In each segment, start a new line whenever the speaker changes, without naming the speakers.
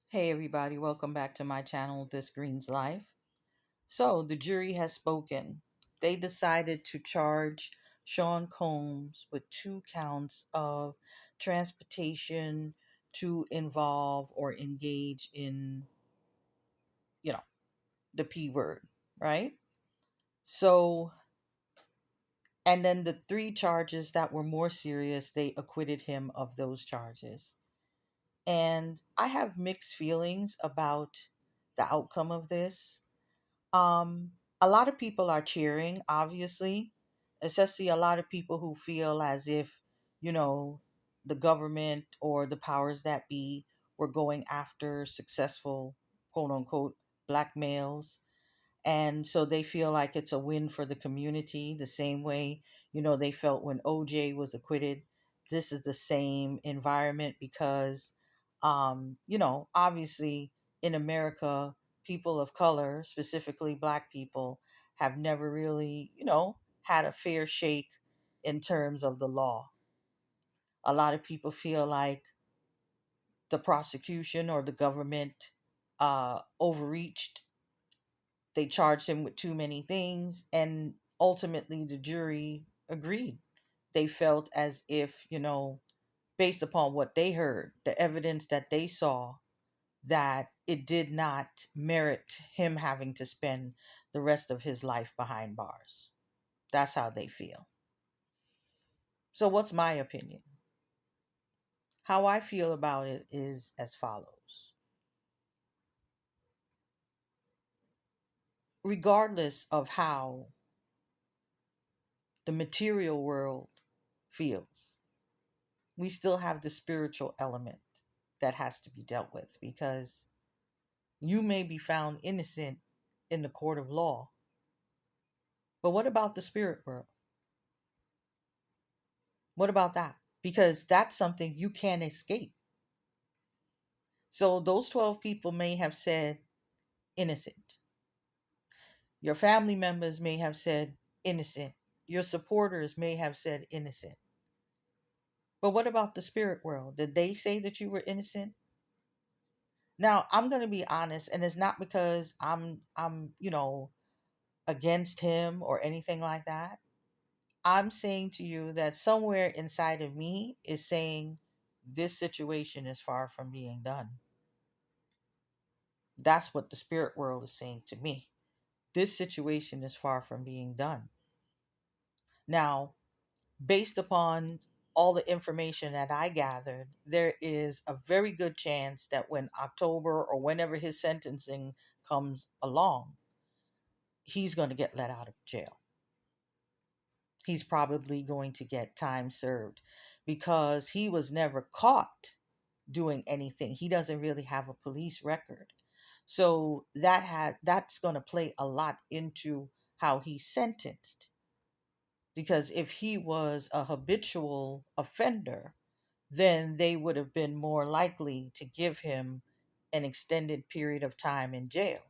Hey everybody, welcome back to my channel, This Green's Life. So, the jury has spoken. They decided to charge Sean Combs with 2 counts of transportation to involve or engage in, you know, the P word, right? So, and then the 3 charges that were more serious, they acquitted him of those charges. And I have mixed feelings about the outcome of this. Um, a lot of people are cheering, obviously, especially a lot of people who feel as if, you know, the government or the powers that be were going after successful, quote unquote, black males, and so they feel like it's a win for the community the same way they felt when OJ was acquitted. This is the same environment because obviously in America, people of color, specifically black people, have never really had a fair shake in terms of the law. A lot of people feel like the prosecution or the government overreached. They charged him with too many things, and ultimately the jury agreed. They felt as if, based upon what they heard, the evidence that they saw, that it did not merit him having to spend the rest of his life behind bars. That's how they feel. So, what's my opinion? How I feel about it is as follows. Regardless of how the material world feels, we still have the spiritual element that has to be dealt with, because you may be found innocent in the court of law, but what about the spirit world? What about that? Because that's something you can't escape. So those 12 people may have said innocent. Your family members may have said innocent. Your supporters may have said innocent. But what about the spirit world? Did they say that you were innocent? Now, I'm going to be honest, and it's not because I'm against him or anything like that. I'm saying to you that somewhere inside of me is saying this situation is far from being done. That's what the spirit world is saying to me. This situation is far from being done. Now, based upon all the information that I gathered, there is a very good chance that when October or whenever his sentencing comes along, he's going to get let out of jail. He's probably going to get time served because he was never caught doing anything. He doesn't really have a police record. So that's going to play a lot into how he's sentenced, because if he was a habitual offender, then they would have been more likely to give him an extended period of time in jail.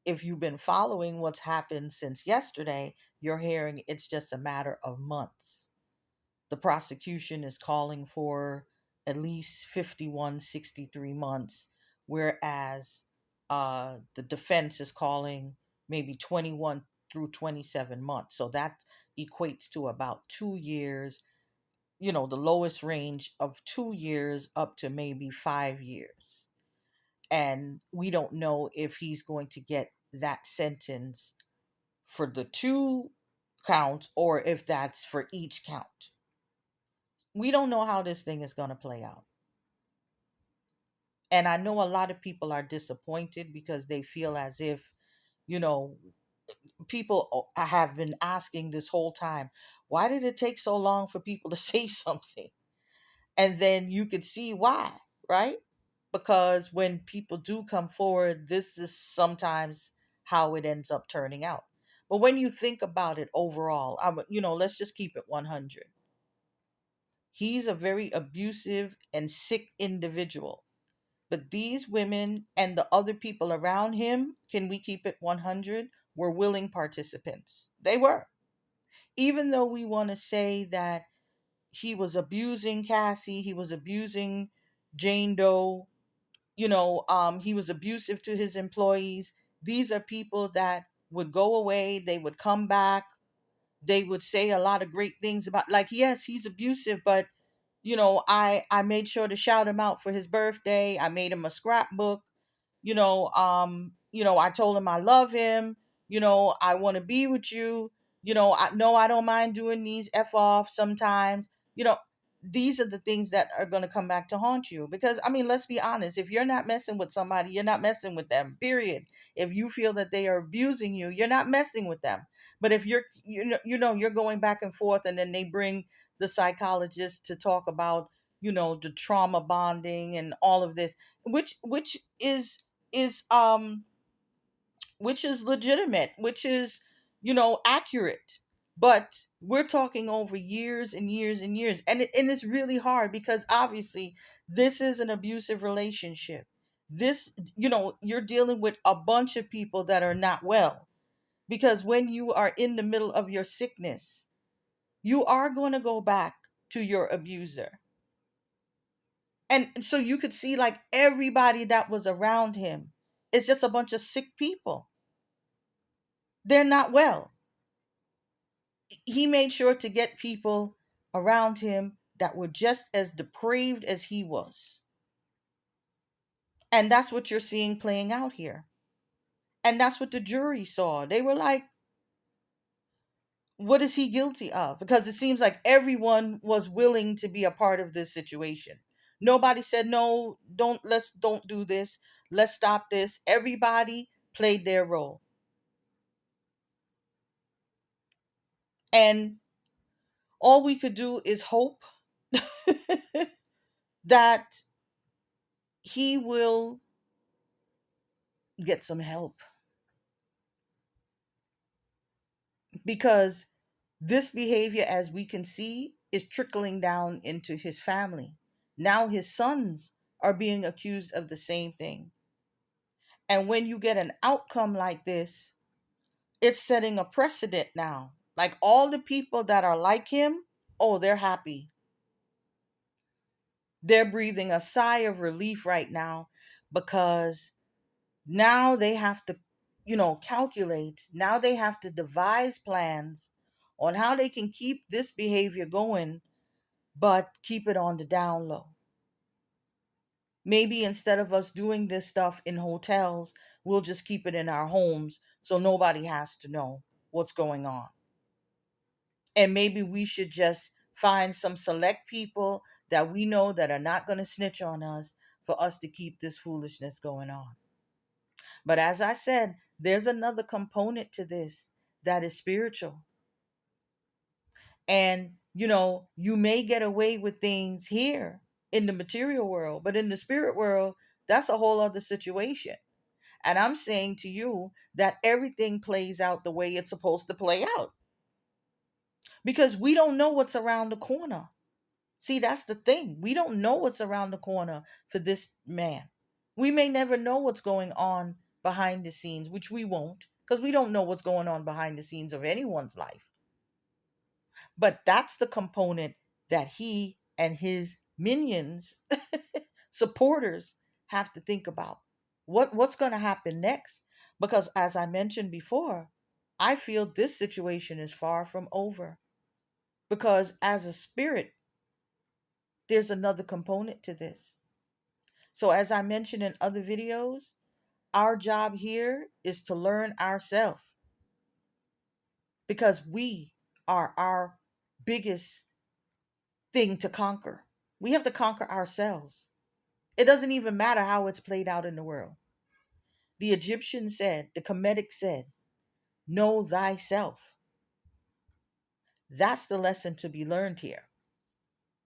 If you've been following what's happened since yesterday, you're hearing it's just a matter of months. The prosecution is calling for at least 51, 63 months, whereas the defense is calling maybe 21 through 27 months. So that equates to about 2 years, the lowest range of 2 years up to maybe 5 years. And we don't know if he's going to get that sentence for the 2 counts or if that's for each count. We don't know how this thing is going to play out. And I know a lot of people are disappointed because they feel as if, you know, people have been asking this whole time, why did it take so long for people to say something? And then you could see why, right? Because when people do come forward, this is sometimes how it ends up turning out. But when you think about it overall, let's just keep it 100. He's a very abusive and sick individual. But these women and the other people around him, can we keep it 100? Were willing participants. They were. Even though we want to say that he was abusing Cassie, he was abusing Jane Doe, He was abusive to his employees. These are people that would go away, they would come back, they would say a lot of great things about, like, yes, he's abusive, but I made sure to shout him out for his birthday. I made him a scrapbook. I told him I love him. I want to be with you. I know I don't mind doing these F off sometimes. you know these are the things that are going to come back to haunt you, because I mean, let's be honest, if you're not messing with somebody, you're not messing with them, period. If you feel that they are abusing you, you're not messing with them. But if you're going back and forth, and then they bring the psychologist to talk about the trauma bonding and all of this, which is which is legitimate, which is accurate. But we're talking over years and years and years, and it's really hard, because obviously this is an abusive relationship. This, you're dealing with a bunch of people that are not well, because when you are in the middle of your sickness, you are going to go back to your abuser. And so you could see, like, everybody that was around him is just a bunch of sick people. They're not well. He made sure to get people around him that were just as depraved as he was. And that's what you're seeing playing out here. And that's what the jury saw. They were like, what is he guilty of? Because it seems like everyone was willing to be a part of this situation. Nobody said, no, don't do this. Let's stop this. Everybody played their role. And all we could do is hope that he will get some help, because this behavior, as we can see, is trickling down into his family. Now his sons are being accused of the same thing. And when you get an outcome like this, it's setting a precedent now. Like, all the people that are like him, oh, they're happy. They're breathing a sigh of relief right now, because now they have to, calculate. Now they have to devise plans on how they can keep this behavior going, but keep it on the down low. Maybe instead of us doing this stuff in hotels, we'll just keep it in our homes so nobody has to know what's going on. And maybe we should just find some select people that we know that are not going to snitch on us, for us to keep this foolishness going on. But as I said, there's another component to this that is spiritual. And, you may get away with things here in the material world, but in the spirit world, that's a whole other situation. And I'm saying to you that everything plays out the way it's supposed to play out, because we don't know what's around the corner. See, that's the thing. We don't know what's around the corner for this man. We may never know what's going on behind the scenes, which we won't, because we don't know what's going on behind the scenes of anyone's life. But that's the component that he and his minions, supporters, have to think about. What's going to happen next? Because as I mentioned before, I feel this situation is far from over. Because as a spirit, there's another component to this. So as I mentioned in other videos, our job here is to learn ourselves, because we are our biggest thing to conquer. We have to conquer ourselves. It doesn't even matter how it's played out in the world. The Egyptian said, the Kemetic said, know thyself. That's the lesson to be learned here.